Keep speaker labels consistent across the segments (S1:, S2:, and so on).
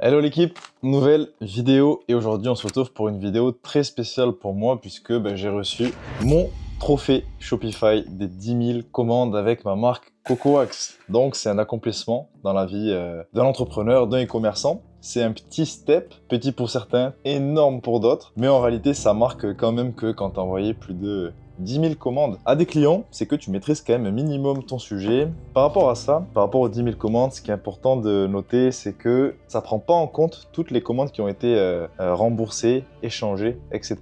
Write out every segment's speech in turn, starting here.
S1: Hello l'équipe, nouvelle vidéo et aujourd'hui on se retrouve pour une vidéo très spéciale pour moi puisque j'ai reçu mon trophée Shopify des 10 000 commandes avec ma marque CocoWax. Donc c'est un accomplissement dans la vie d'un entrepreneur, d'un e-commerçant. C'est un petit step, petit pour certains, énorme pour d'autres, mais en réalité ça marque quand même que quand tu as envoyé plus de 10 000 commandes à des clients, c'est que tu maîtrises quand même un minimum ton sujet. Par rapport à ça, par rapport aux 10 000 commandes, ce qui est important de noter, c'est que ça ne prend pas en compte toutes les commandes qui ont été remboursées, échangées, etc.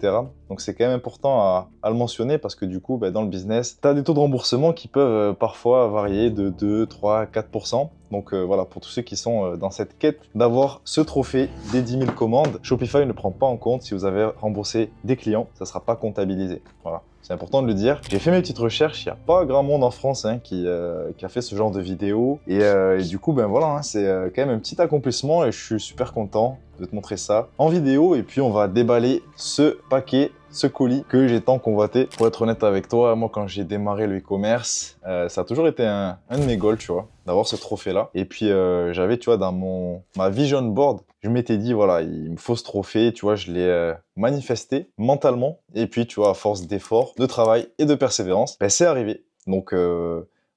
S1: Donc c'est quand même important à le mentionner parce que du coup, dans le business, tu as des taux de remboursement qui peuvent parfois varier de 2, 3, 4%. Donc voilà, pour tous ceux qui sont dans cette quête d'avoir ce trophée des 10 000 commandes, Shopify ne prend pas en compte si vous avez remboursé des clients, ça ne sera pas comptabilisé. Voilà. C'est important de le dire. J'ai fait mes petites recherches, il n'y a pas grand monde en France qui a fait ce genre de vidéo. Et du coup, voilà, c'est quand même un petit accomplissement et je suis super content de te montrer ça en vidéo. Et puis, on va déballer ce paquet, ce colis que j'ai tant convoité. Pour être honnête avec toi, moi, quand j'ai démarré le e-commerce, ça a toujours été un de mes goals, tu vois, d'avoir ce trophée-là. Et puis, j'avais, tu vois, dans ma vision board, je m'étais dit, voilà, il me faut ce trophée, tu vois, je l'ai manifesté mentalement. Et puis, tu vois, à force d'efforts, de travail et de persévérance, c'est arrivé. Donc,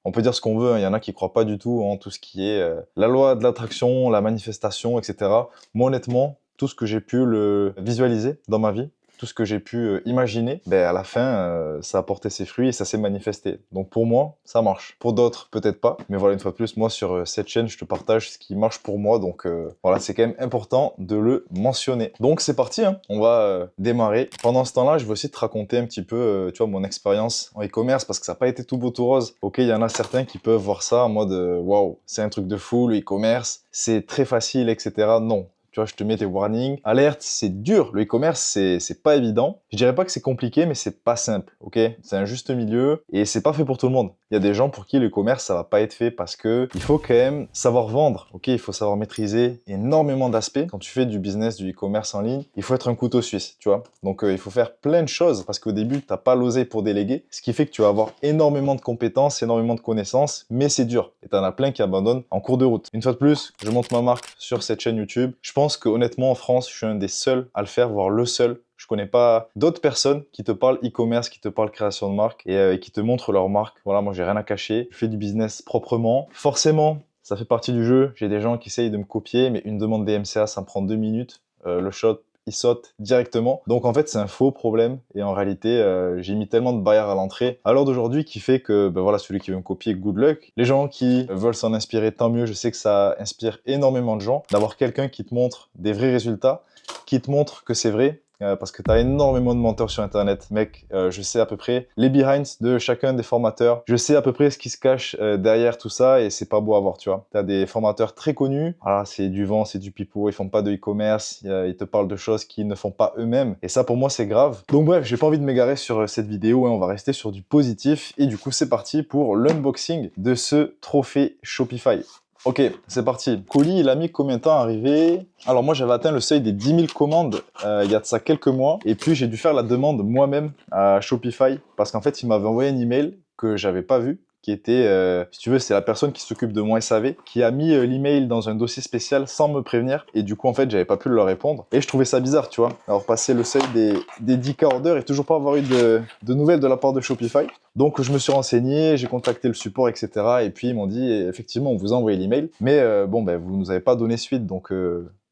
S1: on peut dire ce qu'on veut, hein. Il y en a qui ne croient pas du tout en tout ce qui est la loi de l'attraction, la manifestation, etc. Moi, honnêtement, tout ce que j'ai pu le visualiser dans ma vie, tout ce que j'ai pu imaginer, à la fin, ça a porté ses fruits et ça s'est manifesté. Donc pour moi, ça marche. Pour d'autres, peut-être pas. Mais voilà, une fois de plus, moi, sur cette chaîne, je te partage ce qui marche pour moi. Donc voilà, c'est quand même important de le mentionner. Donc c'est parti, hein. On va démarrer. Pendant ce temps-là, je vais aussi te raconter un petit peu, tu vois, mon expérience en e-commerce parce que ça n'a pas été tout beau tout rose. Ok, il y en a certains qui peuvent voir ça en mode waouh, c'est un truc de fou, le e-commerce, c'est très facile, etc. Non. Tu vois, je te mets tes warnings. Alerte, c'est dur. Le e-commerce, c'est pas évident. Je dirais pas que c'est compliqué, mais c'est pas simple, ok? C'est un juste milieu et c'est pas fait pour tout le monde. Il y a des gens pour qui le e-commerce, ça va pas être fait parce que il faut quand même savoir vendre, ok? Il faut savoir maîtriser énormément d'aspects. Quand tu fais du business, du e-commerce en ligne, il faut être un couteau suisse, tu vois? Donc, il faut faire plein de choses parce qu'au début, t'as pas l'osé pour déléguer, ce qui fait que tu vas avoir énormément de compétences, énormément de connaissances, mais c'est dur. Et t'en as plein qui abandonnent en cours de route. Une fois de plus, je monte ma marque sur cette chaîne YouTube. Je pense que honnêtement en France, je suis un des seuls à le faire, voire le seul. Je connais pas d'autres personnes qui te parlent e-commerce, qui te parlent création de marque et qui te montrent leur marque. Voilà, moi j'ai rien à cacher. Je fais du business proprement. Forcément, ça fait partie du jeu. J'ai des gens qui essayent de me copier, mais une demande DMCA, ça me prend 2 minutes. Le shot, il saute directement. Donc en fait, c'est un faux problème. Et en réalité, j'ai mis tellement de barrières à l'entrée à l'heure d'aujourd'hui qui fait que voilà, celui qui veut me copier, good luck. Les gens qui veulent s'en inspirer, tant mieux. Je sais que ça inspire énormément de gens d'avoir quelqu'un qui te montre des vrais résultats, qui te montre que c'est vrai. Parce que tu as énormément de menteurs sur Internet. Mec, je sais à peu près les behinds de chacun des formateurs. Je sais à peu près ce qui se cache derrière tout ça et c'est pas beau à voir, tu vois. Tu as des formateurs très connus. Voilà, c'est du vent, c'est du pipeau. Ils font pas de e-commerce. Ils te parlent de choses qu'ils ne font pas eux-mêmes. Et ça, pour moi, c'est grave. Donc bref, j'ai pas envie de m'égarer sur cette vidéo. Hein. On va rester sur du positif. Et du coup, c'est parti pour l'unboxing de ce trophée Shopify. Ok, c'est parti. Colis, il a mis combien de temps à arriver? Alors moi, j'avais atteint le seuil des 10 000 commandes il y a de ça quelques mois. Et puis, j'ai dû faire la demande moi-même à Shopify parce qu'en fait, il m'avait envoyé un email que j'avais pas vu, qui était, si tu veux, c'est la personne qui s'occupe de mon SAV, qui a mis l'email dans un dossier spécial sans me prévenir. Et du coup, en fait, j'avais pas pu leur répondre. Et je trouvais ça bizarre, tu vois. Alors, passer le seuil des 10K orders et toujours pas avoir eu de nouvelles de la part de Shopify. Donc, je me suis renseigné, j'ai contacté le support, etc. Et puis, ils m'ont dit, effectivement, on vous a envoyé l'email. Mais vous nous avez pas donné suite. Donc,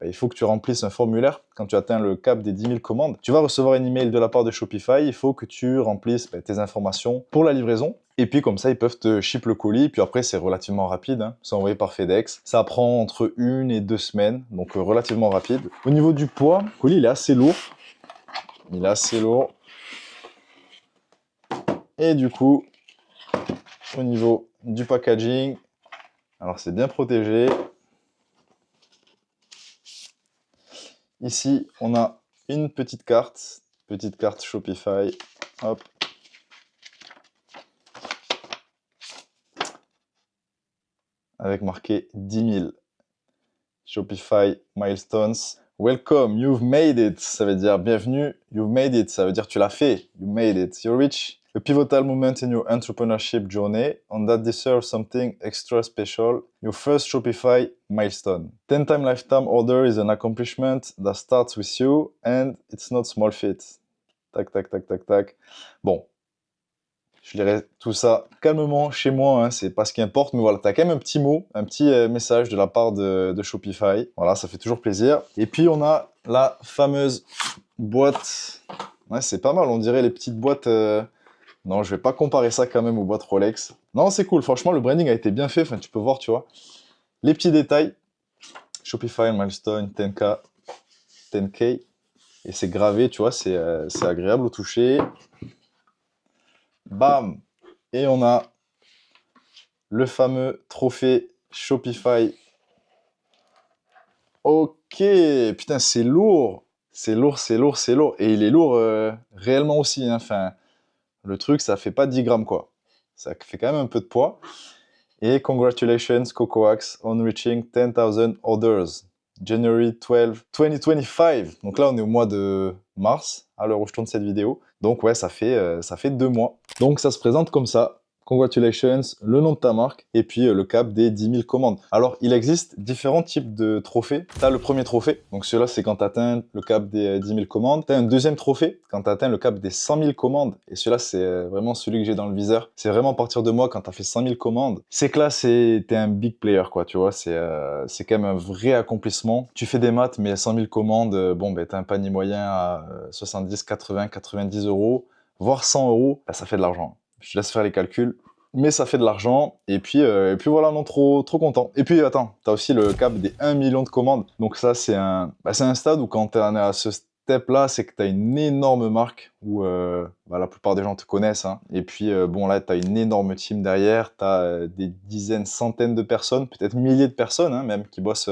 S1: il faut que tu remplisses un formulaire quand tu atteins le cap des 10 000 commandes. Tu vas recevoir un email de la part de Shopify. Il faut que tu remplisses tes informations pour la livraison. Et puis comme ça, ils peuvent te ship le colis. Puis après, c'est relativement rapide. Hein. C'est envoyé par FedEx. Ça prend entre 1 et 2 semaines. Donc relativement rapide. Au niveau du poids, le colis, il est assez lourd. Il est assez lourd. Et du coup, au niveau du packaging, alors c'est bien protégé. Ici, on a une petite carte Shopify. Hop. Avec marqué 10 000. Shopify Milestones. Welcome, you've made it. Ça veut dire bienvenue, you've made it. Ça veut dire tu l'as fait, you made it. You reach A pivotal moment in your entrepreneurship journey, and that deserves something extra special. Your first Shopify milestone. 10-time lifetime order is an accomplishment that starts with you, and it's not small feat. Tac, tac, tac, tac, tac. Bon, je lirai tout ça calmement chez moi, hein, c'est pas ce qui importe, mais voilà, tu as quand même un petit mot, un petit message de la part de Shopify. Voilà, ça fait toujours plaisir. Et puis, on a la fameuse boîte. Ouais, c'est pas mal, on dirait les petites boîtes... Non, je vais pas comparer ça quand même aux boîtes Rolex. Non, c'est cool, franchement, le branding a été bien fait, enfin, tu peux voir, tu vois. Les petits détails. Shopify Milestone 10K, 10K. Et c'est gravé, tu vois, c'est agréable au toucher. Bam! Et on a le fameux trophée Shopify. Ok, putain, c'est lourd. C'est lourd, c'est lourd, c'est lourd. Et il est lourd réellement aussi. Hein. Enfin, le truc, ça fait pas 10 grammes, quoi. Ça fait quand même un peu de poids. Et congratulations, CocoWax, on reaching 10,000 orders. January 12, 2025. Donc là, on est au mois de mars, à l'heure où je tourne cette vidéo. Donc ouais, ça fait 2 mois. Donc ça se présente comme ça. Congratulations, le nom de ta marque, et puis le cap des 10 000 commandes. Alors, il existe différents types de trophées. Tu as le premier trophée, donc celui-là, c'est quand tu atteins le cap des 10 000 commandes. Tu as un deuxième trophée, quand tu atteins le cap des 100 000 commandes, et celui-là, c'est vraiment celui que j'ai dans le viseur. C'est vraiment à partir de moi, quand tu as fait 100 000 commandes. C'est que là, tu es un big player, quoi, tu vois, c'est quand même un vrai accomplissement. Tu fais des maths, mais 100 000 commandes, bon, ben, tu as un panier moyen à 70, 80, 90 euros, voire 100 euros, ben, ça fait de l'argent. Je te laisse faire les calculs, mais ça fait de l'argent. Et puis voilà, non, trop content. Et puis attends, tu as aussi le cap des 1 million de commandes. Donc ça, c'est un stade où quand tu es à ce step-là, c'est que tu as une énorme marque où la plupart des gens te connaissent. Hein. Et puis bon, là, tu as une énorme team derrière. Tu as des dizaines, centaines de personnes, peut-être milliers de personnes hein, même, qui bossent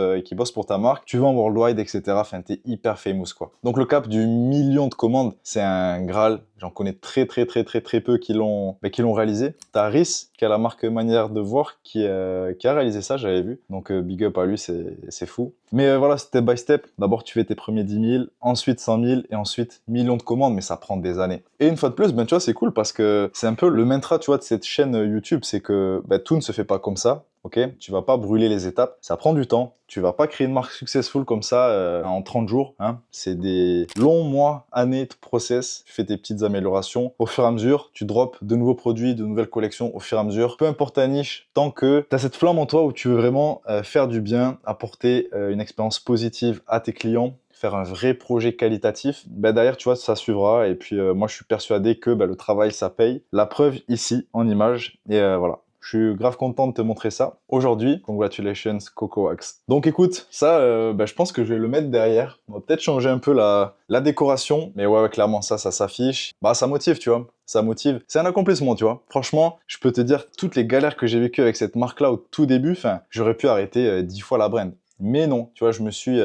S1: pour ta marque. Tu vends worldwide, etc. Enfin, tu es hyper famous, quoi. Donc le cap du million de commandes, c'est un Graal. J'en connais très peu qui l'ont réalisé. T'as Rhys, qui a la marque Manière de Voir, qui a réalisé ça, j'avais vu. Donc big up à lui, c'est fou. Mais voilà, step by step. D'abord, tu fais tes premiers 10 000, ensuite 100 000, et ensuite millions de commandes, mais ça prend des années. Et une fois de plus, ben, tu vois, c'est cool parce que c'est un peu le mantra, tu vois, de cette chaîne YouTube, c'est que ben, tout ne se fait pas comme ça. Ok, tu vas pas brûler les étapes, ça prend du temps. Tu vas pas créer une marque successful comme ça en 30 jours. Hein. C'est des longs mois, années de process. Tu fais tes petites améliorations. Au fur et à mesure, tu drops de nouveaux produits, de nouvelles collections au fur et à mesure. Peu importe ta niche, tant que tu as cette flamme en toi où tu veux vraiment faire du bien, apporter une expérience positive à tes clients, faire un vrai projet qualitatif, ben derrière, tu vois, ça suivra. Et puis, moi, je suis persuadé que ben, le travail, ça paye. La preuve ici, en image. Et voilà. Je suis grave content de te montrer ça. Aujourd'hui, congratulations CocoWax. Donc écoute, ça, je pense que je vais le mettre derrière. On va peut-être changer un peu la décoration. Mais ouais, clairement, ça s'affiche. Bah, ça motive, tu vois. Ça motive. C'est un accomplissement, tu vois. Franchement, je peux te dire toutes les galères que j'ai vécues avec cette marque-là au tout début. Enfin, j'aurais pu arrêter 10 fois la brand. Mais non, tu vois, je me suis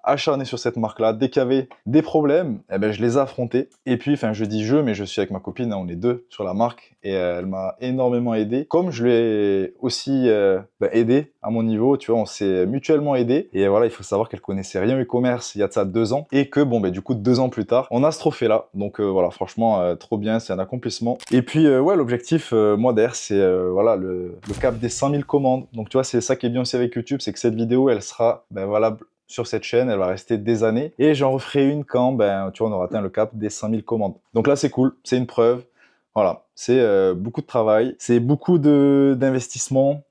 S1: acharné sur cette marque-là. Dès qu'il y avait des problèmes, eh ben, je les ai affrontés. Et puis, enfin, je dis je, mais je suis avec ma copine, hein, on est deux sur la marque. Et elle m'a énormément aidé. Comme je l'ai aussi aidé à mon niveau, tu vois, on s'est mutuellement aidé. Et voilà, il faut savoir qu'elle connaissait rien au e-commerce il y a de ça 2 ans. Et que, bon, du coup, 2 ans plus tard, on a ce trophée-là. Donc voilà, franchement, trop bien, c'est un accomplissement. Et puis, ouais, l'objectif, moi, derrière, c'est voilà, le cap des 100 000 commandes. Donc, tu vois, c'est ça qui est bien aussi avec YouTube, c'est que cette vidéo, elle sera valable sur cette chaîne, elle va rester des années. Et j'en referai une quand, tu vois, on aura atteint le cap des 100 000 commandes. Donc là, c'est cool, c'est une preuve. Voilà, c'est beaucoup de travail, c'est beaucoup d'investissement,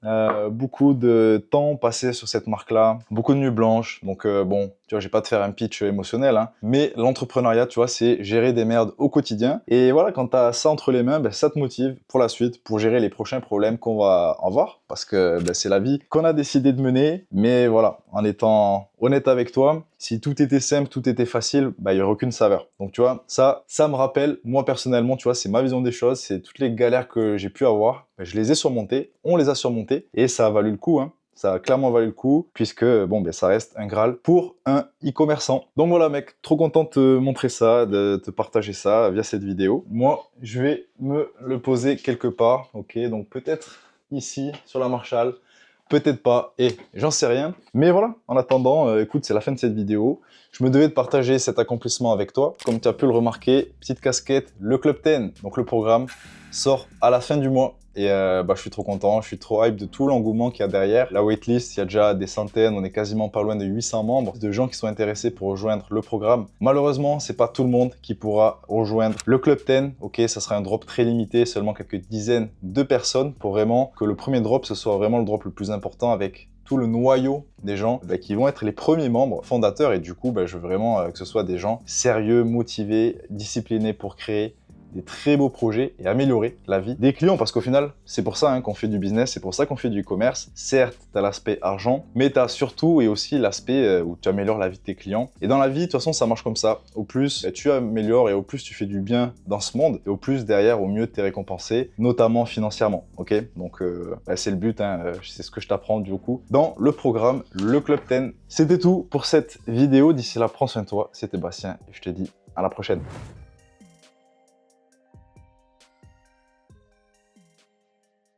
S1: beaucoup de temps passé sur cette marque-là, beaucoup de nuits blanches. Donc bon, tu vois, je vais pas te faire un pitch émotionnel, hein, mais l'entrepreneuriat, tu vois, c'est gérer des merdes au quotidien. Et voilà, quand tu as ça entre les mains, ça te motive pour la suite, pour gérer les prochains problèmes qu'on va avoir, parce que c'est la vie qu'on a décidé de mener. Mais voilà, en étant honnête avec toi, si tout était simple, tout était facile, il n'y aurait aucune saveur. Donc tu vois, ça me rappelle, moi personnellement, tu vois, c'est ma vision des choses, c'est toutes les galères que j'ai pu avoir, je les ai surmontées, on les a surmontées, et ça a valu le coup, hein. Ça a clairement valu le coup, puisque ça reste un Graal pour un e-commerçant. Donc voilà mec, trop content de te montrer ça, de te partager ça via cette vidéo. Moi, je vais me le poser quelque part, ok, donc peut-être ici, sur la Marshall, peut-être pas, et j'en sais rien. Mais voilà, en attendant, écoute, c'est la fin de cette vidéo. Je me devais de partager cet accomplissement avec toi. Comme tu as pu le remarquer, petite casquette, le Club 10, donc le programme, sort à la fin du mois. Et je suis trop content, je suis trop hype de tout l'engouement qu'il y a derrière. La waitlist, il y a déjà des centaines, on est quasiment pas loin de 800 membres, de gens qui sont intéressés pour rejoindre le programme. Malheureusement, c'est pas tout le monde qui pourra rejoindre le Club 10. Ok, ça sera un drop très limité, seulement quelques dizaines de personnes pour vraiment que le premier drop, ce soit vraiment le drop le plus important avec tout le noyau des gens qui vont être les premiers membres fondateurs. Et du coup, je veux vraiment que ce soit des gens sérieux, motivés, disciplinés pour créer des très beaux projets et améliorer la vie des clients, parce qu'au final, c'est pour ça qu'on fait du business, c'est pour ça qu'on fait du e-commerce. Certes, tu as l'aspect argent, mais tu as surtout et aussi l'aspect où tu améliores la vie de tes clients. Et dans la vie, de toute façon, ça marche comme ça. Au plus tu améliores et au plus tu fais du bien dans ce monde, et au plus derrière, au mieux tu es récompensé, notamment financièrement. Ok, donc c'est le but, c'est ce que je t'apprends du coup dans le programme, le Club 10. C'était tout pour cette vidéo. D'ici là, prends soin de toi. C'était Bastien et je te dis à la prochaine.